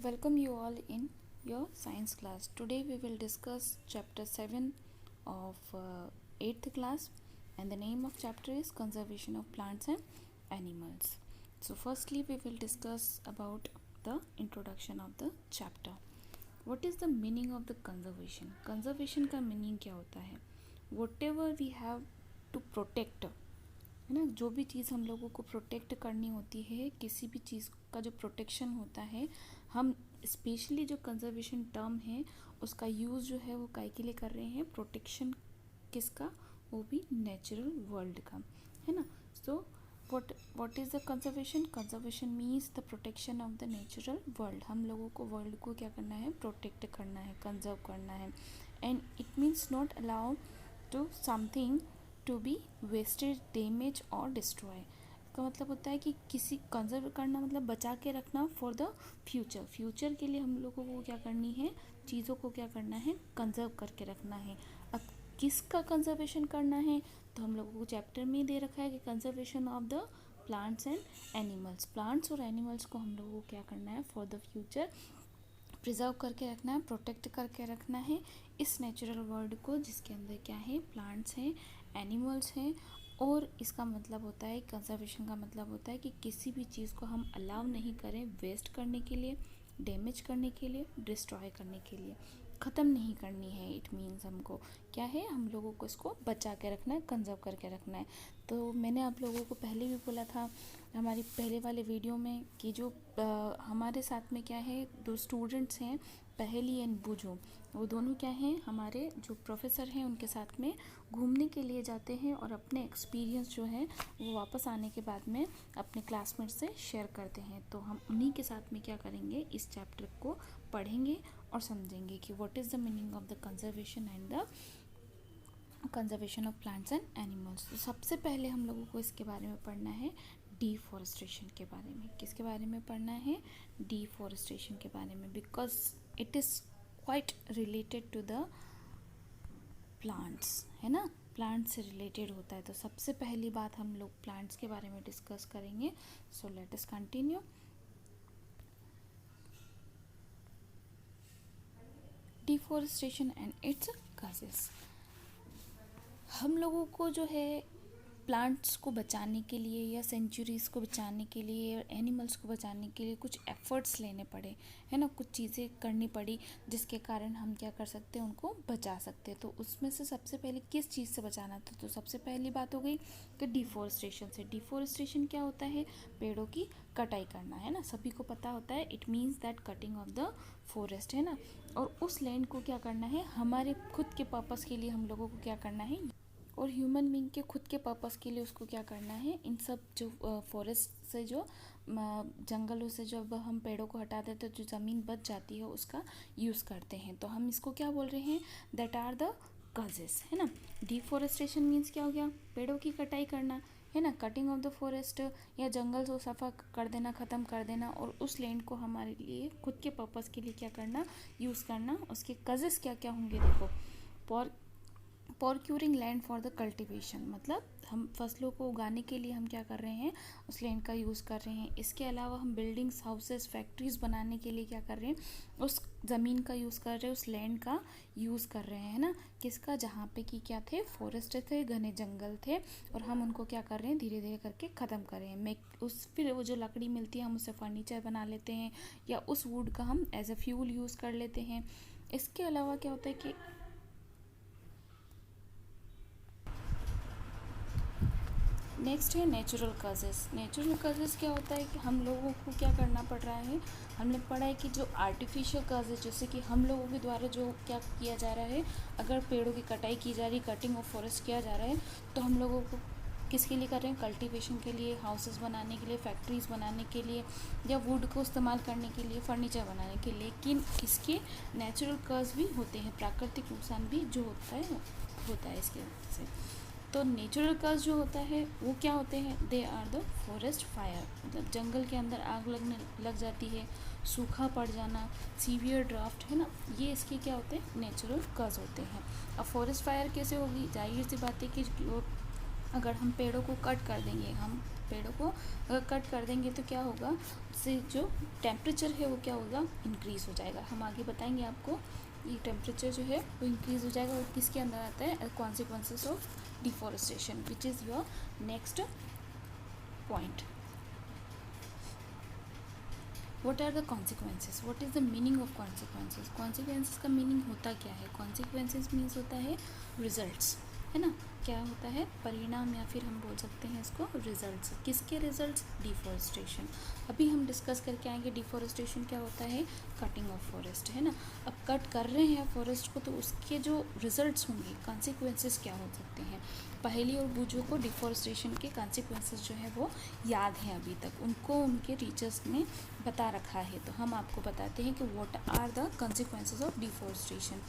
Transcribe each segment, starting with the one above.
Welcome you all in your science class. Today we will discuss chapter 7 of 8th class, and the name of chapter is conservation of plants and animals. So firstly we will discuss about the introduction of the chapter. What is the meaning of the conservation? Conservation का meaning क्या होता है? Whatever we have to protect, है ना, जो भी चीज़ हम लोगों को प्रोटेक्ट करनी होती है, किसी भी चीज़ का जो प्रोटेक्शन होता है, हम स्पेशली जो कंजर्वेशन टर्म है उसका यूज़ जो है वो काय के लिए कर रहे हैं? प्रोटेक्शन किसका? वो भी नेचुरल वर्ल्ड का, है ना. So what is the conservation? Conservation means the protection of the natural world. हम लोगों को वर्ल्ड को क्या करना है? प्रोटेक्ट करना है, कंजर्व करना है. And it means not allow to something to be wasted, damage और डिस्ट्रॉय. इसका मतलब होता है कि किसी कंजर्व करना मतलब बचा के रखना फॉर द फ्यूचर. फ्यूचर के लिए हम लोगों को क्या करनी है? चीज़ों को क्या करना है? कंजर्व करके रखना है. अब किसका कंजर्वेशन करना है? तो हम लोगों को चैप्टर में दे रखा है कि conservation of the plants and animals. Plants और एनिमल्स को हम लोगों को क्या करना है? फॉर द फ्यूचर प्रिजर्व करके रखना है, प्रोटेक्ट करके रखना है इस नेचुरल वर्ल्ड को, जिसके अंदर क्या है? प्लांट्स हैं, एनिमल्स हैं. और इसका मतलब होता है, कंजर्वेशन का मतलब होता है कि किसी भी चीज़ को हम अलाउ नहीं करें वेस्ट करने के लिए, डैमेज करने के लिए, डिस्ट्रॉय करने के लिए. ख़त्म नहीं करनी है. इट मीन्स हमको क्या है? हम लोगों को इसको बचा के रखना है, कंजर्व करके रखना है. तो मैंने आप लोगों को पहले भी बोला था हमारी पहले वाले वीडियो में कि जो हमारे साथ में क्या है, दो स्टूडेंट्स हैं, पहेली एंड बूझो, वो दोनों क्या हैं? हमारे जो प्रोफेसर हैं उनके साथ में घूमने के लिए जाते हैं और अपने एक्सपीरियंस जो है वो वापस आने के बाद में अपने क्लासमेट से शेयर करते हैं. तो हम उन्हीं के साथ में क्या करेंगे? इस चैप्टर को पढ़ेंगे और समझेंगे कि what is the meaning of the conservation and the conservation of plants and animals. तो सबसे पहले हम लोगों को इसके बारे में पढ़ना है डिफॉरेस्टेशन के बारे में. किसके बारे में पढ़ना है? डिफॉरेस्टेशन के बारे में, because it is quite related to the plants, है ना. प्लांट्स से रिलेटेड होता है. तो सबसे पहली बात हम लोग प्लांट्स के बारे में डिस्कस करेंगे. So let us continue. Deforestation and it's causes. हम लोगों को जो है प्लांट्स को बचाने के लिए या सेंचुरीज़ को बचाने के लिए और एनिमल्स को बचाने के लिए कुछ एफ़र्ट्स लेने पड़े, है ना. कुछ चीज़ें करनी पड़ी जिसके कारण हम क्या कर सकते हैं? उनको बचा सकते हैं. तो उसमें से सबसे पहले किस चीज़ से बचाना था? तो सबसे पहली बात हो गई कि डिफॉरेस्टेशन से. डिफॉरेस्टेशन क्या होता है? पेड़ों की कटाई करना, है ना. सभी को पता होता है it means that cutting of the forest, है ना. और उस लैंड को क्या करना है? हमारे खुद के पर्पज़ के लिए हम लोगों को क्या करना है? और ह्यूमन बीइंग के खुद के पर्पस के लिए उसको क्या करना है? इन सब जो फॉरेस्ट से, जो जंगलों से जब हम पेड़ों को हटा देते हैं, जो ज़मीन बच जाती है उसका यूज़ करते हैं. तो हम इसको क्या बोल रहे हैं? दैट आर द कॉजेस, है ना. डिफॉरेस्टेशन मीन्स क्या हो गया? पेड़ों की कटाई करना, है ना. कटिंग ऑफ द फॉरेस्ट या जंगल को सफ़ा कर देना, ख़त्म कर देना, और उस लैंड को हमारे लिए खुद के पर्पस के लिए क्या करना? यूज़ करना. उसके कॉजेस क्या क्या होंगे? देखो, curing land for the cultivation, मतलब हम फसलों को उगाने के लिए हम क्या कर रहे हैं? उस लैंड का यूज़ कर रहे हैं. इसके अलावा हम बिल्डिंग्स, हाउसेस, फैक्ट्रीज बनाने के लिए क्या कर रहे हैं? उस ज़मीन का यूज़ कर रहे हैं, उस लैंड का यूज़ कर रहे हैं, ना. किसका? जहाँ पे कि क्या थे? फॉरेस्ट थे, घने जंगल थे, और हम उनको क्या कर रहे हैं? धीरे धीरे करके ख़त्म कर रहे हैं. फिर वो जो लकड़ी मिलती है हम उससे फर्नीचर बना लेते हैं, या उस वुड का हम एज अ फ्यूल यूज़ कर लेते हैं. इसके अलावा क्या होता है कि नेक्स्ट है नेचुरल कॉजेज़. नेचुरल कॉजेज़ क्या होता है कि हम लोगों को क्या करना पड़ रहा है? हमने पढ़ा है कि जो आर्टिफिशियल कॉजेज़, जैसे कि हम लोगों के द्वारा जो क्या किया जा रहा है, अगर पेड़ों की कटाई की जा रही, कटिंग ऑफ फॉरेस्ट किया जा रहा है, तो हम लोगों को किसके लिए कर रहे हैं? कल्टीवेशन के लिए, हाउसेस बनाने के लिए, फैक्ट्रीज़ बनाने के लिए, या वुड को इस्तेमाल करने के लिए, फर्नीचर बनाने के लिए. लेकिन इसके नेचुरल कॉज भी होते हैं, प्राकृतिक नुकसान भी जो होता है इसके वजह से. तो नेचुरल कॉज जो होता है वो क्या होते हैं? They are the forest fire, मतलब जंगल के अंदर आग लग जाती है, सूखा पड़ जाना, सीवियर ड्राफ्ट, है ना. ये इसके क्या होते हैं? नेचुरल कॉज होते हैं. अब फॉरेस्ट फायर कैसे होगी? जाहिर सी बात है कि अगर हम पेड़ों को कट कर देंगे, हम पेड़ों को अगर कट कर देंगे तो क्या होगा, उससे जो टेम्परेचर है वो क्या होगा, इंक्रीज़ हो जाएगा। हम आगे बताएंगे आपको ये टेम्परेचर जो है वो इंक्रीज़ हो जाएगा। और किसके अंदर आता है, consequences of deforestation, which is your next point. What are the consequences? What is the meaning of consequences? Consequences का मीनिंग होता क्या है? Consequences मीन्स होता है रिजल्ट्स, है ना। क्या होता है, परिणाम, या फिर हम बोल सकते हैं इसको रिजल्ट्स। किसके रिजल्ट्स, डिफॉरेस्टेशन। अभी हम डिस्कस करके आएंगे डिफॉरेस्टेशन क्या होता है, कटिंग ऑफ फॉरेस्ट, है ना। अब कट कर रहे हैं फॉरेस्ट को तो उसके जो रिजल्ट्स होंगे, कॉन्सिक्वेंसेस क्या हो सकते हैं। पहेली और बूझों को डिफॉरेस्टेशन के कॉन्सिक्वेंसेस जो है वो याद हैं अभी तक, उनको उनके टीचर्स ने बता रखा है। तो हम आपको बताते हैं कि what are the consequences of deforestation.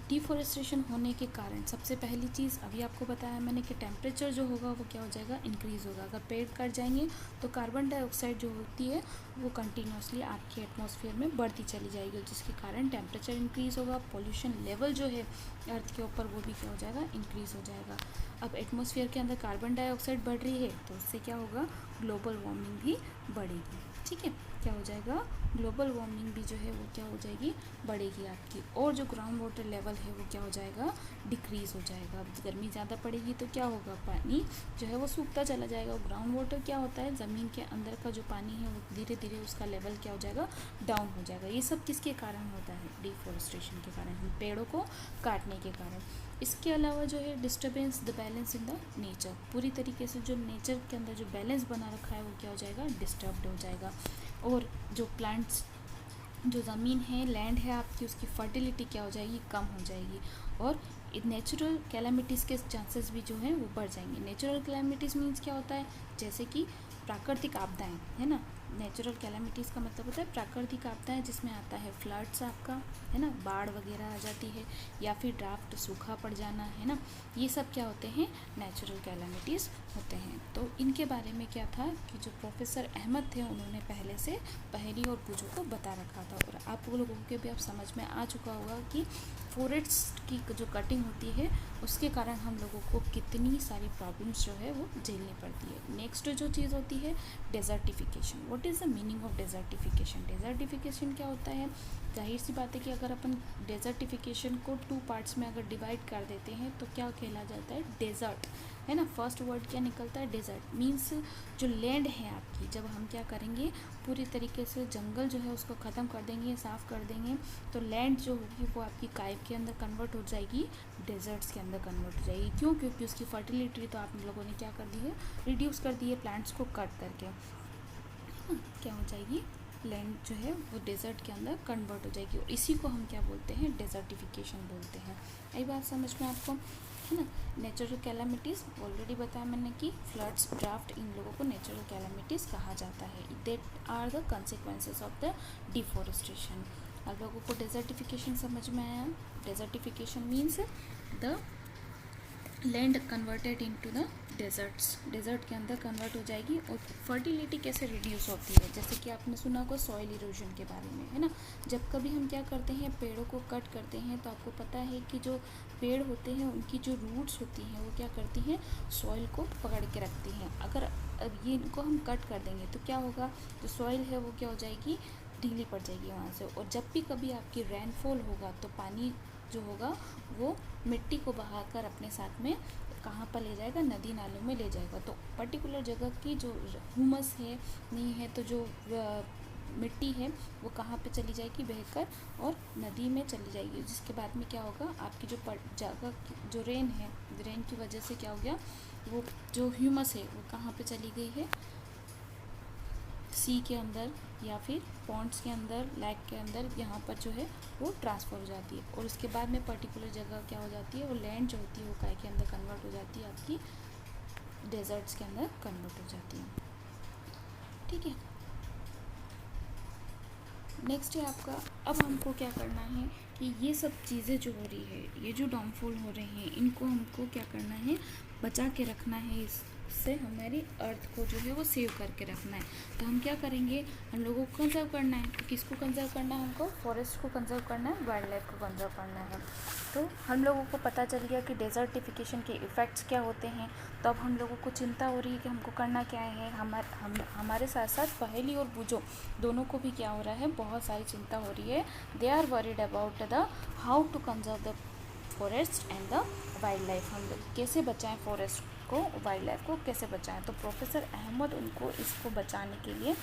Deforestation होने के कारण सबसे पहली चीज़ अभी आपको बताया मैंने कि टेम्परेचर जो होगा वो क्या हो जाएगा, इंक्रीज़ होगा। अगर पेड़ कट जाएंगे तो कार्बन डाइऑक्साइड जो होती है वो कंटिन्यूसली आपके एटमॉस्फेयर में बढ़ती चली जाएगी, जिसके कारण टेम्परेचर इंक्रीज़ होगा। पोल्यूशन लेवल जो है अर्थ के ऊपर वो भी क्या हो जाएगा, इंक्रीज़ हो जाएगा। अब एटमॉस्फेयर के अंदर कार्बन डाइऑक्साइड बढ़ रही है तो उससे क्या होगा, ग्लोबल वार्मिंग भी बढ़ेगी। ठीक है, क्या हो जाएगा, ग्लोबल वार्मिंग भी जो है वो क्या हो जाएगी, बढ़ेगी आपकी। और जो ग्राउंड वाटर लेवल है वो क्या हो जाएगा, डिक्रीज़ हो जाएगा। अब गर्मी ज़्यादा पड़ेगी तो क्या होगा, पानी जो है वो सूखता चला जाएगा। और ग्राउंड वाटर क्या होता है, ज़मीन के अंदर का जो पानी है वो धीरे धीरे उसका लेवल क्या हो जाएगा, डाउन हो जाएगा। ये सब किसके कारण होता है, डिफॉरेस्टेशन के कारण, पेड़ों को काटने के कारण। इसके अलावा जो है disturbance the balance in the nature, पूरी तरीके से जो नेचर के अंदर जो बैलेंस बना रखा है वो क्या हो जाएगा, डिस्टर्ब्ड हो जाएगा। और जो प्लांट्स, जो ज़मीन है, लैंड है आपकी, उसकी फर्टिलिटी क्या हो जाएगी, कम हो जाएगी। और नेचुरल कैलामिटीज़ के चांसेस भी जो हैं वो बढ़ जाएंगे। नेचुरल कैलामिटीज़ मीन्स क्या होता है, जैसे कि प्राकृतिक आपदाएं, है ना। नेचुरल कैलामिटीज़ का मतलब होता है प्राकृतिक आपदाएं, जिसमें आता है फ्लड्स आपका, है ना, बाढ़ वगैरह आ जाती है, या फिर ड्राफ्ट, सूखा पड़ जाना, है ना। ये सब क्या होते हैं, नेचुरल कैलामिटीज़ होते हैं। तो इनके बारे में क्या था कि जो प्रोफेसर अहमद थे उन्होंने पहले से पहेली और बूझों को बता रखा था। और आप लोगों के भी अब समझ में आ चुका होगा कि फॉरेस्ट की जो कटिंग होती है उसके कारण हम लोगों को कितनी सारी प्रॉब्लम्स जो है वो झेलनी पड़ती है। नेक्स्ट जो चीज़ होती है desertification. What is the meaning of desertification? Desertification क्या होता है, जाहिर सी बात है कि अगर अपन डेजर्टिफिकेशन को 2 पार्ट्स में अगर डिवाइड कर देते हैं तो क्या कहला जाता है, डेजर्ट, है ना। फर्स्ट वर्ड क्या निकलता है, डेजर्ट मीन्स जो लैंड है आपकी, जब हम क्या करेंगे, पूरी तरीके से जंगल जो है उसको ख़त्म कर देंगे, साफ़ कर देंगे, तो लैंड जो होगी वो आपकी काइव के अंदर कन्वर्ट हो जाएगी, डेजर्ट्स के अंदर कन्वर्ट हो जाएगी। क्यों? क्योंकि उसकी फर्टिलिटी तो आप लोगों ने क्या कर दी है, रिड्यूस कर दी है प्लांट्स को कट करके। क्या हो जाएगी, लैंड जो है वो डेजर्ट के अंदर कन्वर्ट हो जाएगी। और इसी को हम क्या बोलते हैं, डेजर्टिफिकेशन बोलते हैं। यही बात समझ में आपको, है ना। नेचुरल कैलामिटीज़ ऑलरेडी बताया मैंने कि फ्लड्स, ड्राफ्ट, इन लोगों को नेचुरल कैलामिटीज़ कहा जाता है। That are the consequences of the deforestation. आप लोगों को डेजर्टिफिकेशन समझ में आया? Desertification means the land converted into the deserts, desert के अंदर कन्वर्ट हो जाएगी। और फर्टिलिटी कैसे रिड्यूस होती है, जैसे कि आपने सुना होगा सॉइल इरोजन के बारे में, है ना। जब कभी हम क्या करते हैं, पेड़ों को कट करते हैं तो आपको पता है कि जो पेड़ होते हैं उनकी जो रूट्स होती हैं वो क्या करती हैं, सॉइल को पकड़ के रखती हैं। अगर अब ये इनको हम कट कर देंगे तो क्या होगा, जो सॉइल है वो क्या हो जाएगी, ढीली पड़ जाएगी वहाँ से। और जब भी कभी आपकी रेनफॉल होगा तो पानी जो होगा वो मिट्टी को बहाकर अपने साथ में कहाँ पर ले जाएगा, नदी नालों में ले जाएगा। तो पर्टिकुलर जगह की जो ह्यूमस है, नहीं है तो जो मिट्टी है वो कहाँ पे चली जाएगी, बहकर, और नदी में चली जाएगी। जिसके बाद में क्या होगा, आपकी जो जगह जो रेन है, रेन की वजह से क्या हो गया, वो जो ह्यूमस है वो कहाँ पे चली गई है, सी के अंदर या फिर पॉन्ड्स के अंदर, लैक के अंदर, यहाँ पर जो है वो ट्रांसफ़र हो जाती है। और उसके बाद में पर्टिकुलर जगह क्या हो जाती है, वो लैंड जो होती है वो काय के अंदर कन्वर्ट हो जाती है, आपकी डेजर्ट्स के अंदर कन्वर्ट हो जाती है। ठीक है, नेक्स्ट है आपका, अब हमको क्या करना है कि ये सब चीज़ें जो हो रही है, ये जो डाउनफॉल हो रहे हैं, इनको हमको क्या करना है, बचा के रखना है। इस से हमारी अर्थ को जो है वो सेव करके रखना है। तो हम क्या करेंगे, हम लोगों को कंजर्व करना है। तो किसको कंजर्व करना है, हमको फॉरेस्ट को कंजर्व करना है, वाइल्ड लाइफ को कंजर्व करना है। तो हम लोगों को पता चल गया कि डेजर्टिफिकेशन के इफ़ेक्ट्स क्या होते हैं। तो अब हम लोगों को चिंता हो रही है कि हमको करना क्या है। हमारे साथ साथ पहेली और बूझो दोनों को भी क्या हो रहा है, बहुत सारी चिंता हो रही है। They are worried about the how to conserve the forest and the wildlife. हम लोग कैसे बचाएं फॉरेस्ट को, वाइल्ड लाइफ को कैसे बचाएं। तो प्रोफेसर अहमद उनको इसको बचाने के लिए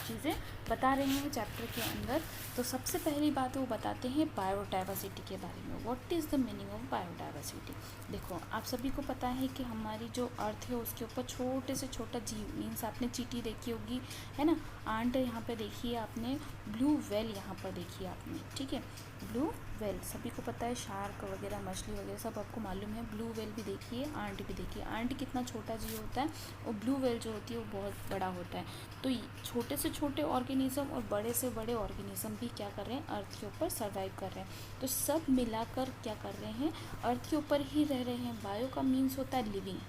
चीज़ें बता रहे हैं चैप्टर के अंदर। तो सबसे पहली बात वो बताते हैं बायोडाइवर्सिटी के बारे में। What is the meaning of biodiversity. देखो, आप सभी को पता है कि हमारी जो अर्थ है उसके ऊपर छोटे से छोटा जीव, मीन्स आपने चींटी देखी होगी, है ना, आंट यहाँ पे देखी है आपने, ब्लू व्हेल यहाँ पर देखी है आपने, ठीक है, ब्लू व्हेल सभी को पता है, शार्क वगैरह मछली वगैरह सब आपको मालूम है। ब्लू व्हेल भी देखी है, आंट भी देखी है। आंट कितना छोटा जीव होता है और ब्लू व्हेल जो होती है वो बहुत बड़ा होता है। तो छोटे से छोटे ऑर्गेनिज्म और बड़े से बड़े ऑर्गेनिज्म भी क्या कर रहे हैं, अर्थ के ऊपर सर्वाइव कर रहे हैं। तो सब मिलाकर क्या कर रहे हैं, अर्थ के ऊपर ही रह रहे हैं। बायो का मीन्स होता है लिविंग,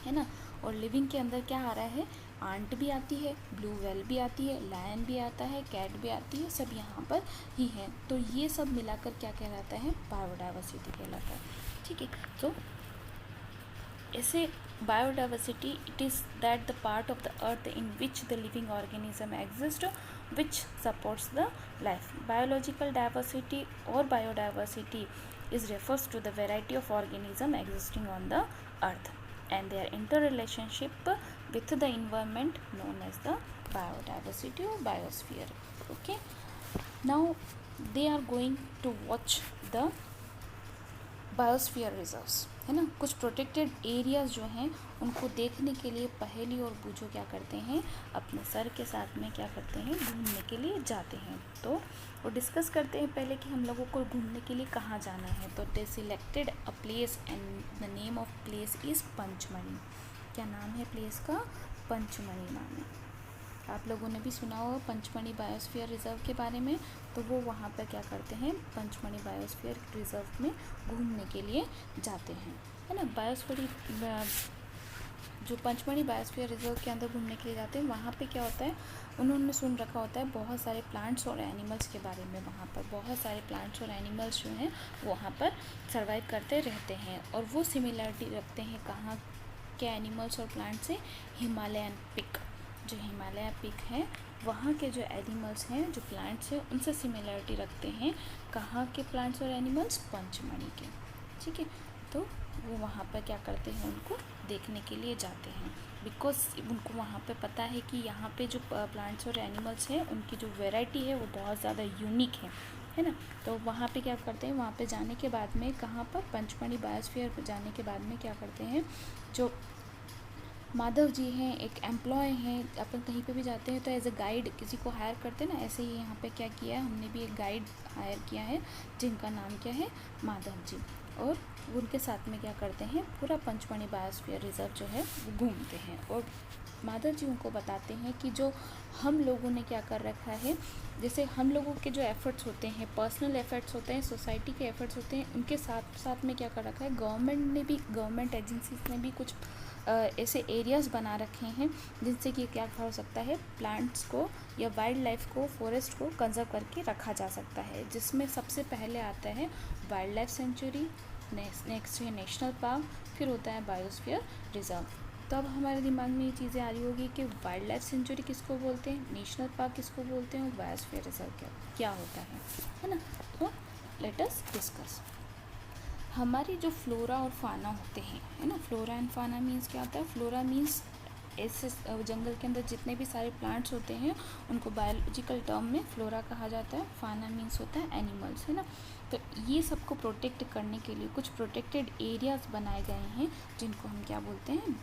है ना, और लिविंग के अंदर क्या आ रहा है, आंट भी आती है, ब्लू व्हेल भी आती है, लायन भी आता है, कैट भी आती है, सब यहाँ पर ही है। तो ये सब मिलाकर क्या कहलाता है, बायोडाइवर्सिटी कहलाता है, ठीक है। तो ऐसे biodiversity it is that the part of the earth in which the living organism exist which supports the life. Biological diversity और biodiversity is refers to the variety of organism existing on the earth and their interrelationship with the environment known as the biodiversity or biosphere. Okay, now they are going to watch the biosphere reserves, है ना। कुछ protected areas जो हैं उनको देखने के लिए पहेली और बूझो क्या करते हैं, अपने सर के साथ में क्या करते हैं, घूमने के लिए जाते हैं। तो वो डिस्कस करते हैं पहले कि हम लोगों को घूमने के लिए कहाँ जाना है। तो they selected a place and the name of place is Pachmarhi. क्या नाम है प्लेस का, पंचमढ़ी नाम है। आप लोगों ने भी सुना होगा पंचमढ़ी बायोस्फीयर रिज़र्व के बारे में। तो वो वहाँ पर क्या करते हैं, पंचमढ़ी बायोस्फीयर रिज़र्व में घूमने के लिए जाते हैं, है ना। जो पंचमढ़ी बायोस्फीयर रिज़र्व के अंदर घूमने के लिए जाते हैं, वहाँ पे क्या होता है, उन्होंने सुन रखा होता है बहुत सारे प्लांट्स और एनिमल्स के बारे में। वहाँ पर बहुत सारे प्लांट्स और एनिमल्स जो हैं वहाँ पर सर्वाइव करते रहते हैं और वो सिमिलरिटी रखते हैं कहाँ के एनिमल्स और प्लांट से, हिमालयन पिक, जो हिमालय पिक है वहाँ के जो एनिमल्स हैं, जो प्लांट्स हैं, उनसे सिमिलरिटी रखते हैं। कहाँ के प्लांट्स और एनिमल्स, पंचमढ़ी के, ठीक है। तो वो वहाँ पर क्या करते हैं, उनको देखने के लिए जाते हैं, बिकॉज उनको वहाँ पे पता है कि यहाँ पे जो प्लांट्स और एनिमल्स हैं उनकी जो वैरायटी है वो बहुत ज़्यादा यूनिक है ना। तो वहाँ पे क्या करते हैं, वहाँ पे जाने के बाद में, कहाँ पर, पंचमढ़ी बायोस्फीयर जाने के बाद में क्या करते हैं, जो माधव जी हैं, एक एम्प्लॉय हैं, अपन कहीं पे भी जाते हैं तो एज अ गाइड किसी को हायर करते हैं ना, ऐसे ही यहाँ पे क्या किया है, हमने भी एक गाइड हायर किया है जिनका नाम क्या है, माधव जी। और उनके साथ में क्या करते हैं, पूरा पंचमढ़ी बायोस्फीयर रिजर्व जो है वो घूमते हैं और माधव जी उनको बताते हैं कि जो हम लोगों ने क्या कर रखा है, जैसे हम लोगों के जो एफ़र्ट्स होते हैं, पर्सनल एफ़र्ट्स होते हैं, सोसाइटी के एफ़र्ट्स होते हैं, उनके साथ साथ में क्या कर रखा है, गवर्नमेंट एजेंसीज ने भी कुछ ऐसे एरियाज़ बना रखे हैं जिनसे कि क्या हो सकता है, प्लांट्स को या वाइल्ड लाइफ को, फॉरेस्ट को कंजर्व करके रखा जा सकता है। जिसमें सबसे पहले आता है वाइल्ड लाइफ सेंचुरी, नेक्स्ट है नेशनल पार्क, फिर होता है बायोस्फीयर रिजर्व। तो अब हमारे दिमाग में ये चीज़ें आ रही होगी कि वाइल्ड लाइफ सेंचुरी किसको बोलते हैं, नेशनल पार्क किसको बोलते हैं और बायोस्फीयर रिजर्व क्या होता है ना। तो लेट अस डिस्कस। हमारी जो फ्लोरा और फाना होते हैं, है ना, फ्लोरा एंड फाना मीन्स क्या होता है, फ्लोरा मीन्स ऐसे जंगल के अंदर जितने भी सारे प्लांट्स होते हैं उनको बायोलॉजिकल टर्म में फ्लोरा कहा जाता है। फाना मीन्स होता है एनिमल्स, है ना। तो ये सबको प्रोटेक्ट करने के लिए कुछ प्रोटेक्टेड एरियाज़ बनाए गए हैं जिनको हम क्या बोलते हैं,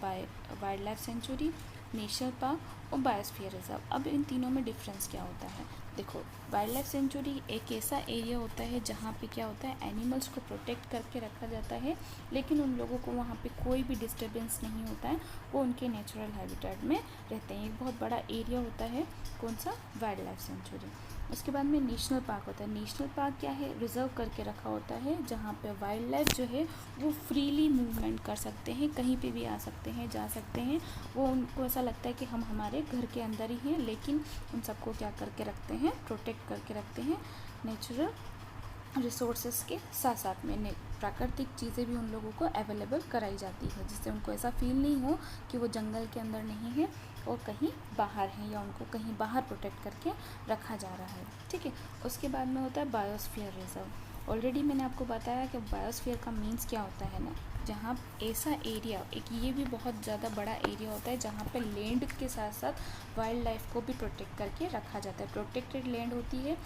wild life sanctuary, national park और बायोस्फीयर रिजर्व। अब इन तीनों में डिफरेंस क्या होता है, देखो, वाइल्ड लाइफ सेंचुरी एक ऐसा एरिया होता है जहाँ पे क्या होता है, एनिमल्स को प्रोटेक्ट करके रखा जाता है, लेकिन उन लोगों को वहाँ पे कोई भी डिस्टर्बेंस नहीं होता है, वो उनके नेचुरल हैबिटेट में रहते हैं। एक बहुत बड़ा एरिया होता है कौन सा, वाइल्ड लाइफ सेंचुरी। उसके बाद में नेशनल पार्क होता है। नेशनल पार्क क्या है, रिजर्व करके रखा होता है, जहाँ पे वाइल्ड लाइफ जो है वो फ्रीली मूवमेंट कर सकते हैं, कहीं पे भी आ सकते हैं, जा सकते हैं। वो उनको ऐसा लगता है कि हम हमारे घर के अंदर ही हैं, लेकिन उन सबको क्या करके रखते हैं, प्रोटेक्ट करके रखते हैं। नेचुरल रिसोर्सेज के साथ साथ में प्राकृतिक चीज़ें भी उन लोगों को अवेलेबल कराई जाती है, जिससे उनको ऐसा फील नहीं हो कि वो जंगल के अंदर नहीं है और कहीं बाहर हैं, या उनको कहीं बाहर प्रोटेक्ट करके रखा जा रहा है। ठीक है। उसके बाद में होता है बायोस्फीयर रिजर्व। ऑलरेडी मैंने आपको बताया कि बायोस्फीयर का मीन्स क्या होता है ना, जहाँ ऐसा एरिया, एक ये भी बहुत ज़्यादा बड़ा एरिया होता है जहाँ पे लैंड के साथ साथ वाइल्ड लाइफ को भी प्रोटेक्ट करके रखा जाता है। प्रोटेक्टेड लैंड होती है,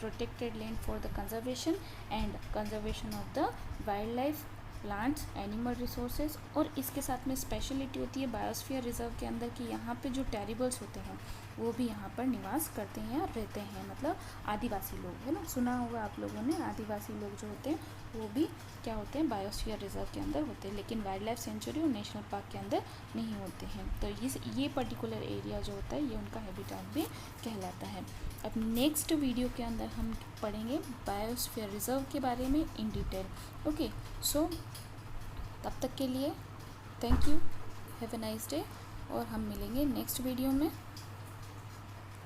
protected land for the conservation and conservation of the wild life, plants, animal resources. और इसके साथ में स्पेशलिटी होती है बायोस्फीयर रिजर्व के अंदर कि यहाँ पे जो टेरिबल्स होते हैं वो भी यहाँ पर निवास करते हैं और रहते हैं, मतलब आदिवासी लोग, है ना, सुना होगा आप लोगों ने, आदिवासी लोग जो होते हैं वो भी क्या होते हैं, बायोस्फीयर रिजर्व के अंदर होते हैं, लेकिन वाइल्ड लाइफ सेंचुरी और नेशनल पार्क के अंदर नहीं होते हैं। तो ये पर्टिकुलर एरिया जो होता है ये उनका हैबिटेट भी कहलाता है। अब नेक्स्ट वीडियो के अंदर हम पढ़ेंगे बायोस्फीयर रिजर्व के बारे में इन डिटेल। ओके, सो तब तक के लिए thank you, have a nice day, और हम मिलेंगे नेक्स्ट वीडियो में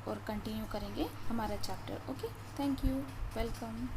और कंटिन्यू करेंगे हमारा chapter. Okay, thank you, welcome.